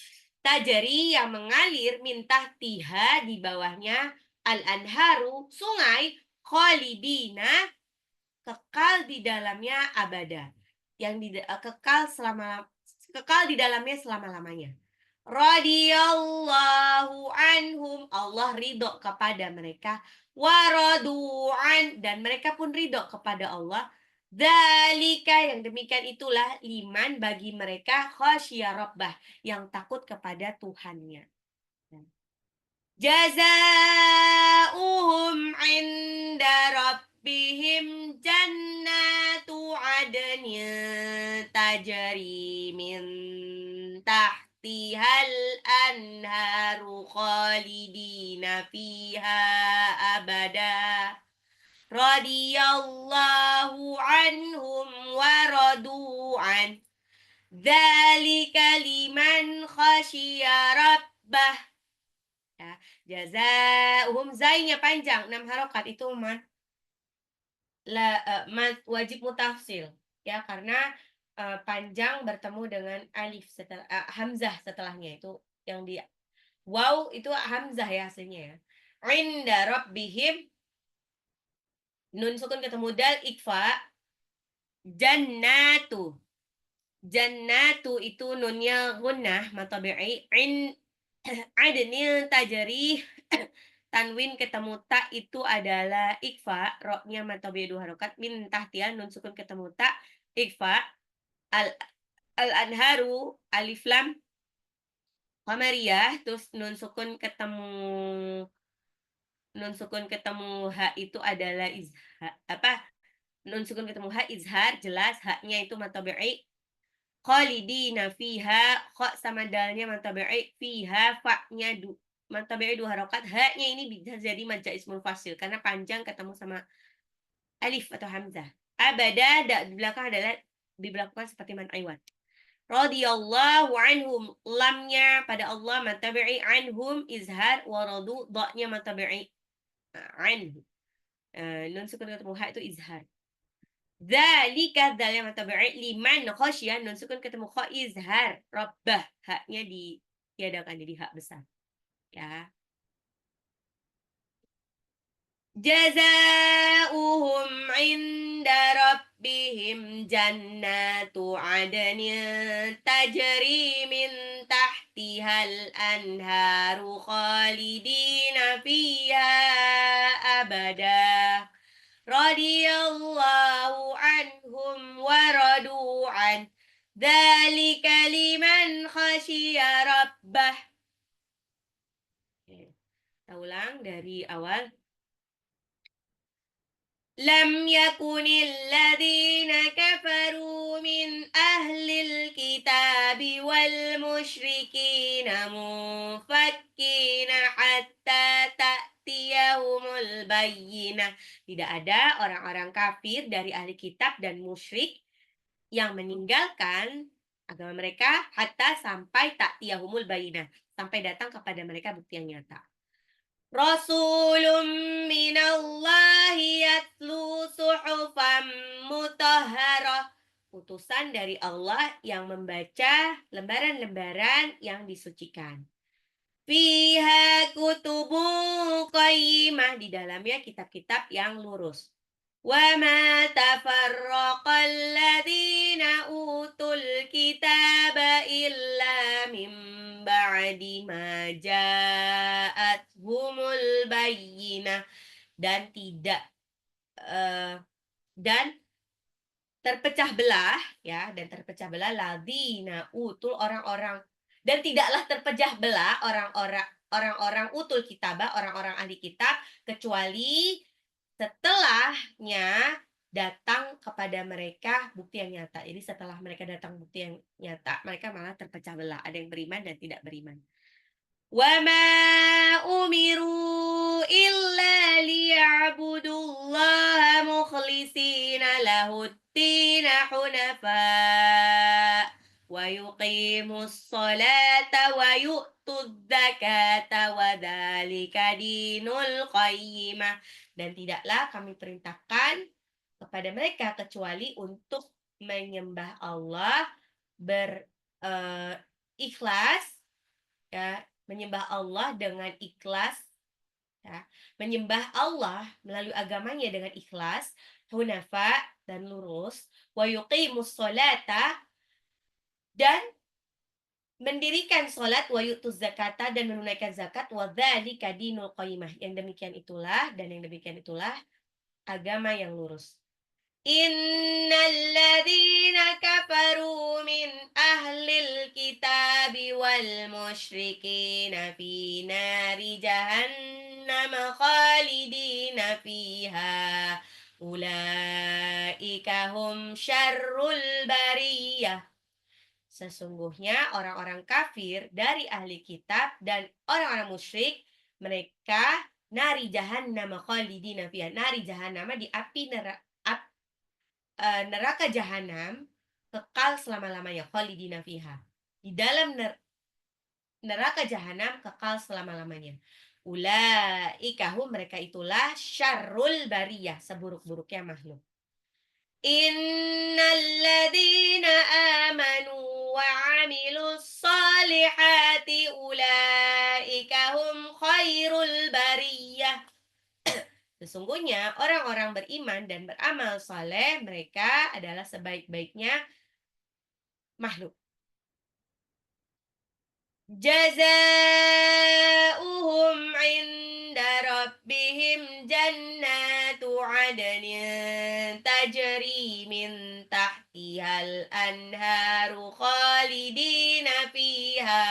tajari yang mengalir, mintah tiha, di bawahnya, al-anharu, sungai, khalidina, kekal di dalamnya abada, yang kekal di dalamnya selama-lamanya. Radiyallahu anhum, Allah ridho kepada mereka, waradu'an, dan mereka pun ridho kepada Allah. Dzalika, yang demikian itulah, liman, bagi mereka, khasyya rabbah, yang takut kepada Tuhannya. Jazaa'uhum 'inda rabbihim jannatu 'adnin tajri min tahtihal anharu khalidina fiha abada. Radiyallahu anhum wa radu'an. Dzalika liman khasyiya rabbah. Ya, jazaa'uhum, zainya panjang 6 harokat itu wajib mutafsil ya, karena panjang bertemu dengan alif setelah hamzah setelahnya, itu yang di waw itu hamzah ya aslinya ya. Inda rabbihim, nun sukun ketemu dal, ikfa, jannatu, jannatu itu nunnya gunnah matabi'i, adnil tajri, tanwin ketemu ta itu adalah ikfa, roknya matobe 2 harokat, min tahtian, nun sukun ketemu ta, ikfa, al anharu, alif lam qamariyah, terus nun sukun ketemu nun sukun ketemu ha itu adalah nun sukun ketemu ha izhar, jelas haknya itu mad tabi'i. Khalidina fiha, kha sama dalnya mad tabi'i, fiha fa-nya mad tabi'i 2 harokat, ha-nya ini bisa jadi mad jaiz munfasil karena panjang ketemu sama alif atau hamzah. Abada di belakang adalah diberlakukan seperti mad iwad. Radhiyallahu anhum, lamnya pada Allah mad tabi'i, anhum izhar, wa radu dha-nya mad tabi'i, anhu. Nun sukun ketemu ha itu izhar. Dzalika dzal yang tabi'i liman khasyah, nun sukun ketemu kha izhar, rabbah, haknya ditiadakan jadi hak besar. Ya. Jazaohum 'inda rabbihim jannatu 'adnin tajri min tahtihal anharu khalidina fiha abada. Radiyallahu anhum wa radu an. Dzalika liman khasyiya rabbah. Kita ulang dari awal. Lam yakunil ladzina kafaru min ahlil kitabi wal musyrikina munfakkina hatta ta'tiyahumul bayyinah. Tidak ada orang-orang kafir dari ahli kitab dan musyrik yang meninggalkan agama mereka hatta sampai ta'tiyahumul bayyinah, sampai datang kepada mereka bukti yang nyata. Rasulun minallahi yatlu suhufan mutahharah. Utusan dari Allah yang membaca lembaran-lembaran yang disucikan. Fiha kutubun qayyimah, di dalamnya kitab-kitab yang lurus. Wa ma tafarraqal ladzina utul kitaba illa min ba'di ma ja'athumul bayyinah, dan tidak dan terpecah belah ya, dan terpecah belah ladzina utul orang-orang, dan tidaklah terpecah belah orang-orang utul kitabah, orang-orang ahli kitab, kecuali setelahnya datang kepada mereka bukti yang nyata. Jadi setelah mereka datang bukti yang nyata, mereka malah terpecah belah. Ada yang beriman dan tidak beriman. Wa ma umiru illa liya'budullaha mukhlishina lahud-dina hunafa wa yuqimus salata wa yu'tuz zakata wa dzalika dinul qayyimah. Dan tidaklah kami perintahkan kepada mereka kecuali untuk menyembah Allah berikhlas, ya, menyembah Allah dengan ikhlas, ya, menyembah Allah melalui agamanya dengan ikhlas, hunafa dan lurus, wa yuqimus sholata, dan mendirikan sholat, wa yu'tuz zakata, dan menunaikan zakat, wa dzalika dinul qayyimah. Yang demikian itulah agama yang lurus. Innal ladzina kafaru min ahlil kitabi wal musyrikina fi nari jahannam khalidina fiha ulaika hum syarrul bariyah. Sesungguhnya orang-orang kafir dari ahli kitab dan orang-orang musyrik, mereka nari jahannam khalidina fiha. Nari jahannam di api neraka jahanam, kekal selama-lamanya, khalidina fiha. Di dalam neraka jahanam kekal selama-lamanya. Ulaika hum, mereka itulah syarrul bariyah, seburuk-buruknya makhluk. Innal ladzina amanu wa 'amilus solihati ulaika hum khairul bariyah. Sesungguhnya orang-orang beriman dan beramal saleh, mereka adalah sebaik-baiknya makhluk. Jazaohum 'inda rabbihim jannatu 'adnin tajri min tahtihal anharu khalidina fiha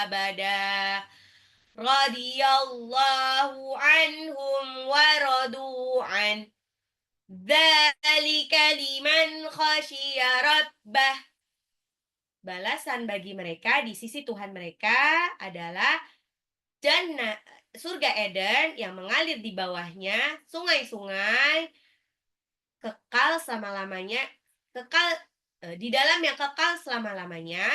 abada. radhiyallahu anhum wa radu an. Dzalika liman khasyiya rabbah. Balasan bagi mereka di sisi Tuhan mereka adalah jannah, surga Eden yang mengalir di bawahnya sungai-sungai kekal selama-lamanya, di dalam yang kekal selama-lamanya.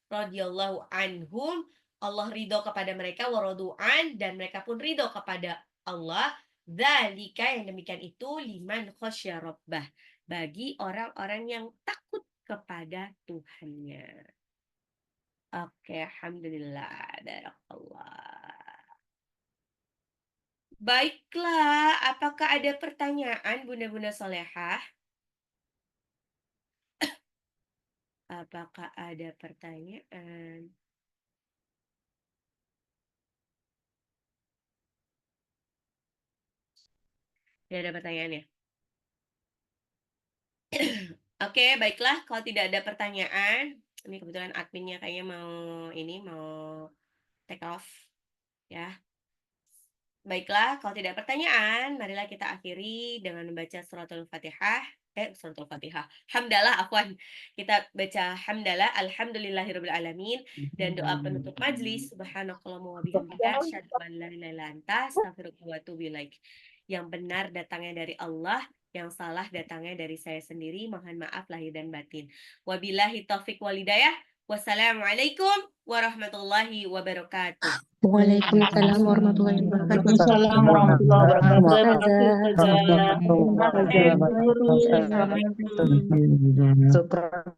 Radhiyallahu anhum, Allah ridho kepada mereka, waradu'an, dan mereka pun ridho kepada Allah. Dzalika, yang demikian itu, liman khasya rabbah, bagi orang-orang yang takut kepada Tuhannya. Oke, alhamdulillah, barakallah. Baiklah, apakah ada pertanyaan Bunda-Bunda Solehah? Apakah ada pertanyaan? Tidak ada pertanyaan ya? Oke, baiklah. Kalau tidak ada pertanyaan, ini kebetulan adminnya kayaknya mau take off ya. Baiklah, kalau tidak pertanyaan, marilah kita akhiri dengan membaca suratul Fatihah. Suratul Fatihah. Hamdalah, afwan. Kita baca hamdalah, alhamdulillahirabbil alamin, dan doa penutup majlis, subhanakallahumma wa bihamdika, asyhadu an la ilaha illa anta, astaghfiruka wa atubu ilaik. Yang benar datangnya dari Allah, yang salah datangnya dari saya sendiri. Mohon maaf lahir dan batin. Wabillahi taufik wal hidayah. Wassalamualaikum warahmatullahi wabarakatuh. Waalaikumsalam warahmatullahi wabarakatuh. Waalaikumsalam warahmatullahi wabarakatuh. Ustazah. Syukran.